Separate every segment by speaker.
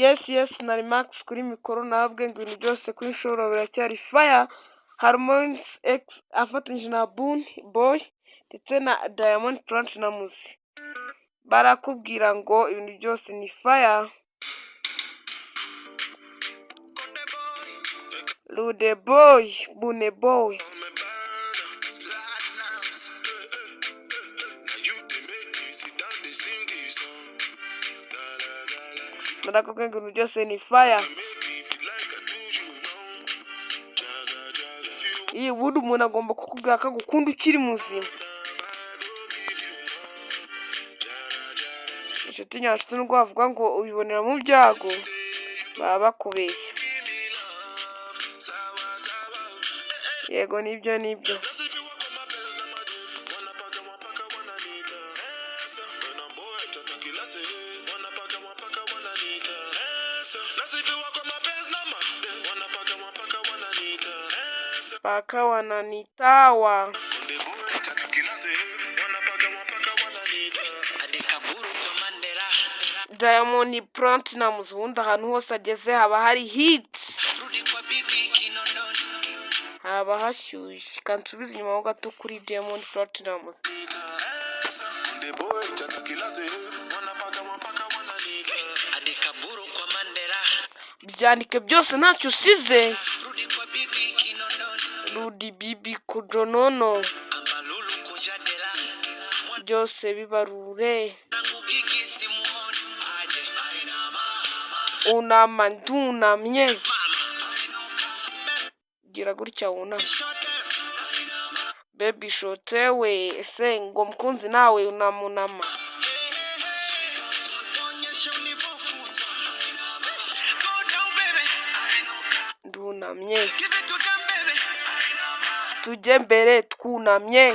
Speaker 1: Yes nari Max kuri mikoro nabwe ngo ibintu byose kuri Nshuro biracyari fire. Harmonious X afatanyije na Burna Boy ndetse na Diamond Platnumz barakubwira ngo ibintu byose ni fire. Rude Boy, Burna Boy. Narakubwira ngo ibintu byose ni fire. Iyi ubundi umuntu agomba kukubwira ko agukunda ukiri muzima. Inshuti nyanshuti nubwo bavuga ngo ubibonera mu byago baba bakubeshya. Yego nibyo. Paka wananitawa. Diamond Platnumz ubundi ahantu hose ageze haba hari hits, haba hashyushye. Kansubiza inyuma ho gato kuri Diamond Platnumz. Byandike byose ntacyo usize. Rudi Bibi Kujonono byose bibarure. Unama ndunamye, gira gutya wunama. Baby shotewe ese ngo mkunzi nawe unamunama. Ndunamye tujye mbere twunamye.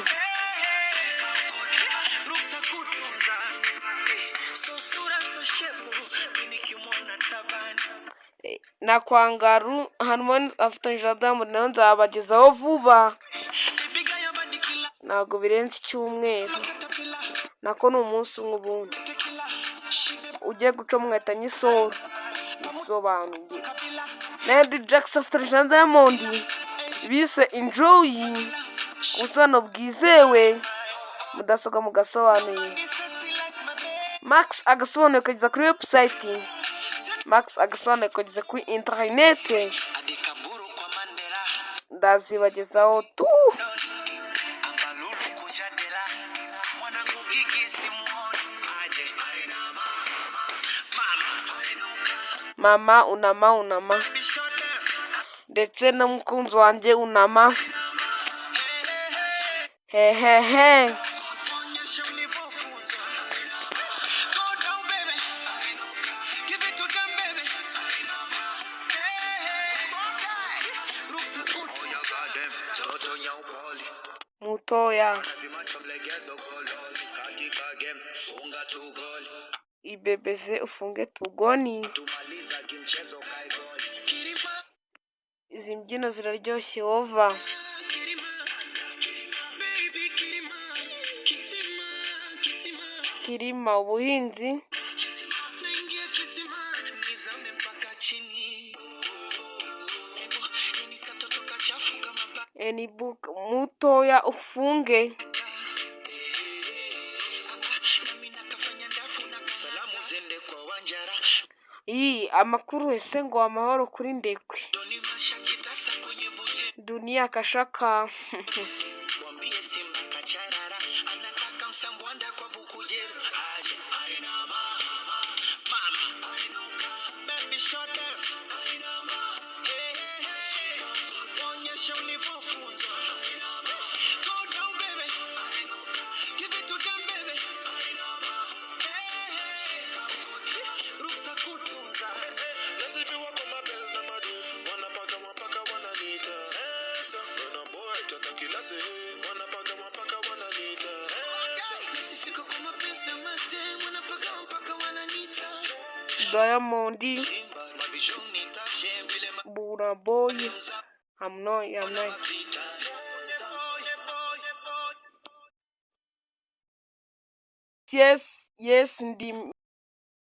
Speaker 1: Na Kwangaru Harmonious afatanyije na Diamond nayo nzabagezaho vuba, ntabwo birenze icyumweru, nako ni umunsi umwe. Ubundi ugiye guca mwahita nyisora isobanuye. Lady Jackson afatanyije na Diamond bise Enjoy, ubusobanuro bwizewe mudasobwa mugasobanuye. Max agasobanuye kageza kuri website, Max agasobanuye kageza kuri internet. Ndazibagezaho tu. Mama unama ndetse na mukunzi wanjye unama. Hehehe. Mutoya ibebeze ufunge tugoni. Izi mbyino ziraryoshye wova. Kirima ubuhinzi. Enibook mutoya ufunge. Iyi amakuru ese ngo amahoro kuri Ndekwe. Dunia kashaka. Diamond, Burna Boy, I'm not. Yes, ndi